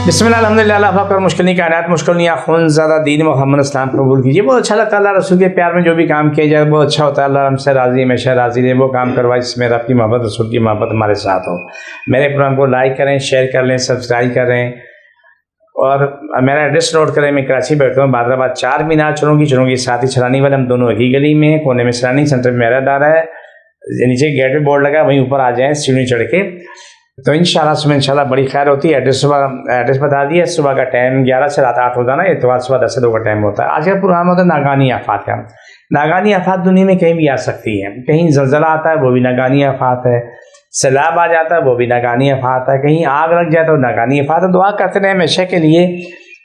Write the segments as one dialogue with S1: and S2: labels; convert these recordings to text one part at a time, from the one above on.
S1: बिस्मिल्लाह अल्हम्दुलिल्लाह अल्लाह पाक मुश्किल नहीं कायनात मुश्किल नहीं आखुन ज़्यादा दीन मोहम्मद इस्लाम कबूल कीजिए। बहुत अच्छा लगता है अल्लाह रसूल के प्यार में जो भी काम किया जाए बहुत अच्छा होता है। अल्लाह हमसे राज़ी हमेशा राज़ी रहे, वो काम करवाए जिसमें रब की मोहब्बत रसूल की मोहब्बत हमारे साथ हो। मेरे प्रोग्राम को लाइक करें, शेयर कर लें, सब्सक्राइब करें और मेरा एड्रेस नोट करें। मैं कराची बैठता हूँ, बादराबाद 4 मीनार चुनूंगी साथ ही छलानी वाले, हम दोनों एक ही गली में हैं। कोने में सैलानी सेंटर में मेरा दारा है, नीचे गेट पे बोर्ड लगा, वहीं ऊपर आ जाएँ सीढ़ी चढ़ के। तो इंशाल्लाह बड़ी खैर होती है। एड्रेस बता दिया। सुबह का टाइम 11 से रात 8 रोजाना, इतवार सुबह 10 से 2 का टाइम होता है। आज का प्रोग्राम होता है नागानी आफात का। नागानी आफात दुनिया में कहीं भी आ सकती है। कहीं ज़लज़ला आता है, वो भी नागानी आफात है। सैलाब आ जाता है, वो भी नागानी आफात है। कहीं आग लग जाता है, वो नागानी आफात है। दुआ करते रहे हमेशा के लिए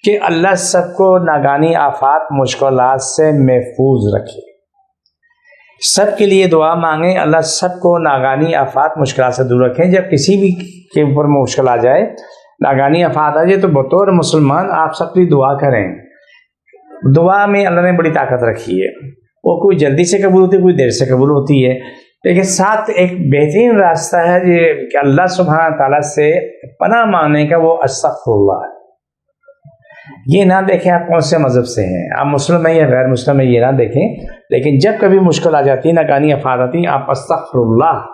S1: कि अल्लाह सबको नागानी आफात मुश्किलात से महफूज रखे। सब के लिए दुआ मांगें, अल्लाह सबको नागानी आफात मुश्किलात से दूर रखें। जब किसी भी के ऊपर मुश्किल आ जाए, नागानी आफात आ जाए, तो बतौर मुसलमान आप सबकी दुआ करें। दुआ में अल्लाह ने बड़ी ताकत रखी है। वो कोई जल्दी से कबूल होती है, कोई देर से कबूल होती है, लेकिन साथ एक बेहतरीन रास्ता है कि अल्लाह सुब्हान ताला से पनाह मांगने का, वो अस्तगफिरुल्लाह है। ये ना देखें आप कौन से मज़हब से हैं, आप मुस्लिम हैं या गैर मुस्लिम हैं, ये ना देखें। लेकिन जब कभी मुश्किल आ जाती है, नागानी आफात आती है, आप अस्तगफिरुल्लाह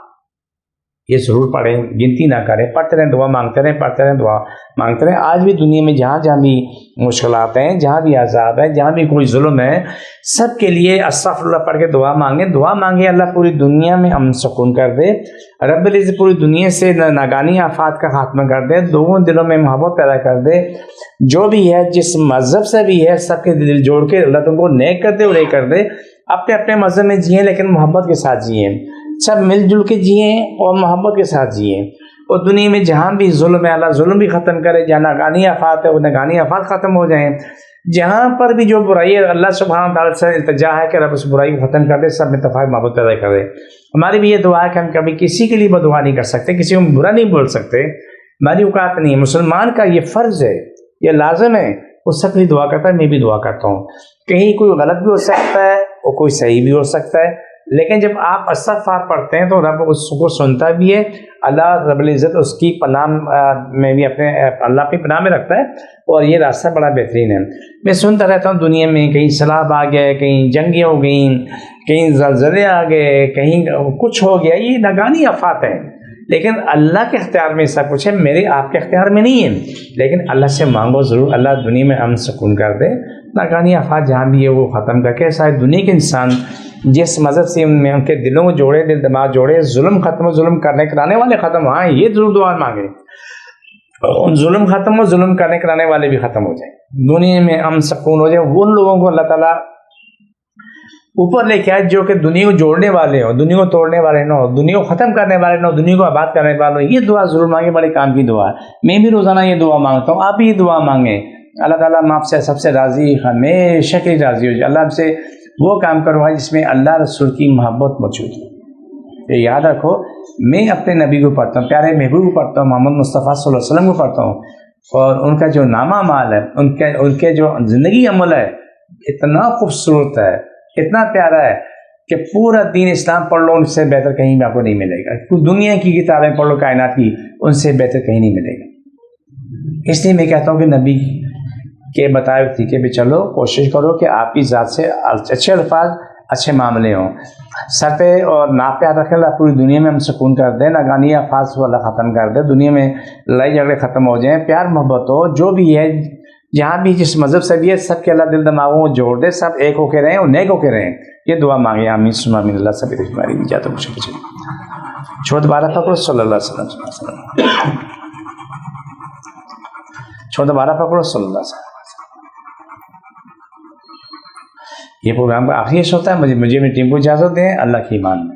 S1: ये ज़रूर पढ़ें, गिनती ना करें, पढ़ते रहें, दुआ मांगते रहें, पढ़ते रहें, दुआ मांगते रहें। आज भी दुनिया में जहाँ जहाँ भी मुश्किलात हैं, जहाँ भी अज़ाब है, जहाँ भी कोई जुल्म है, सब के लिए अस्तगफिरुल्लाह पढ़ के दुआ मांगें। अल्लाह पूरी दुनिया में अमन सुकून कर दे, रब्बुल इज़्ज़त पूरी दुनिया से नागानी आफात का खात्मा कर दे, दोनों दिलों में मोहब्बत पैदा कर दे। जो भी है, जिस मज़हब से भी है, सबके दिल जोड़ के अल्लाह तुमको नेक कर दे और एक कर दे। अपने अपने मज़हब में जिए, लेकिन मोहब्बत के साथ जिए, सब मिलजुल के जिए और मोहब्बत के साथ जिए। और दुनिया में जहाँ भी जुल्म है, अल्लाह जुल्म भी ख़त्म करे। जहाँ नागानी आफात है, वो नागानी आफात ख़त्म हो जाए। जहाँ पर भी जो बुराई है, अल्लाह सुब्हान ताला से इल्तिजा है कि रब उस बुराई को ख़त्म कर दे, सब में इत्तेफाक मोहब्बत पैदा कर दे। हमारी भी ये दुआ है कि हम कभी किसी के लिए बदुआ नहीं कर सकते, किसी को बुरा नहीं बोल सकते, हमारी औकात नहीं है। मुसलमान का ये फ़र्ज़ है, ये लाज़िम है। वो सब की दुआ करता है, मैं भी दुआ करता हूँ। कहीं कोई गलत भी हो सकता है और कोई सही भी हो सकता है, लेकिन जब आप इस्तग़फ़ार पढ़ते हैं तो रब उसको सुनता भी है। अल्लाह रब्बुल इज़्ज़त उसकी पनाह में भी अपने अल्लाह की पनाह में रखता है। और ये रास्ता बड़ा बेहतरीन है। मैं सुनता रहता हूँ दुनिया में कहीं सैलाब आ गए, कहीं जंगें हो गई, कहीं ज़लज़ले आ गए, कहीं कुछ हो गया। ये नागानी आफात है, लेकिन अल्लाह के अख्तियार में सब कुछ है, मेरे आपके अख्तियार में नहीं है। लेकिन अल्लाह से मांगो ज़रूर, अल्लाह दुनिया में अमन सुकून कर दे। नागानी आफात जहाँ भी है वो ख़त्म करके शायद दुनिया के इंसान जिस मज़हब से उनके दिलों को जोड़े, दिल दिमाग जोड़े, जुल्म ख़त्म हो, जुल्म करने कराने वाले ख़त्म। हाँ, ये ज़रूर दुआ मांगे, उन जुल्म ख़त्म हो, जुल्म करने कराने वाले भी ख़त्म हो जाए, दुनिया में अमन सुकून हो जाए। उन लोगों को अल्लाह ताला ऊपर लेके आए जो कि दुनिया को जोड़ने वाले हो, दुनिया को तोड़ने वाले ना हो, दुनिया को ख़त्म करने वाले ना हो, दुनिया को आबाद करने वाले हो। ये दुआ ज़रूर मांगे, बड़े काम की दुआ है। मैं भी रोज़ाना ये दुआ मांगता हूँ, आप भी ये दुआ मांगें। अल्लाह ताला हम आपसे सबसे राज़ी, हमेशा की राज़ी हो जाए। अल्लाह हमसे वो काम करवाए जिसमें अल्लाह रसूल की मोहब्बत मौजूद है। ये याद रखो, मैं अपने नबी को पढ़ता हूँ, प्यारे महबूब को पढ़ता हूँ, मोहम्मद मुस्तफ़ा सल्लल्लाहु अलैहि वसल्लम को पढ़ता हूँ, और उनका जो नामा माल है, उनके जो ज़िंदगी अमल है, इतना खूबसूरत है, इतना प्यारा है कि पूरा दीन इस्लाम पढ़ लो, उनसे बेहतर कहीं भी आपको नहीं मिलेगा। दुनिया की किताबें पढ़ लो कायनात की, उनसे बेहतर कहीं नहीं मिलेगा। इसलिए मैं कहता हूँ कि नबी के बताए तरीके पे चलो, कोशिश करो कि आपकी ज़ात से अच्छे अल्फाज, अच्छे मामले हों। सर पे और नाप पे हाथ रखें, अल्लाह पूरी दुनिया में हम सुकून कर दे, नागानी आफात को अल्लाह ख़त्म कर दे, दुनिया में लड़ाई झगड़े ख़त्म हो जाएँ, प्यार मोहब्बत हो। जो भी है, जहाँ भी जिस मज़हब से भी है, सब के अल्लाह दिल दिमागों को जोड़ दे, सब एक होके रहें और नेक होके रहें। ये दुआ मांगे। आमीन सुम्मा आमीन। अल्लाह सभी हमारी इजाज़त मुझे छोड़ दोबारा पकड़ो सल्लल्लाहु अलैहि वसल्लम, छोड़ दोबारा पकड़ो सल्लल्लाहु अलैहि वसल्लम। ये प्रोग्राम का आखिरी होता है। मुझे मेरी टीम को इजाज़त दें। अल्लाह की ईमान में।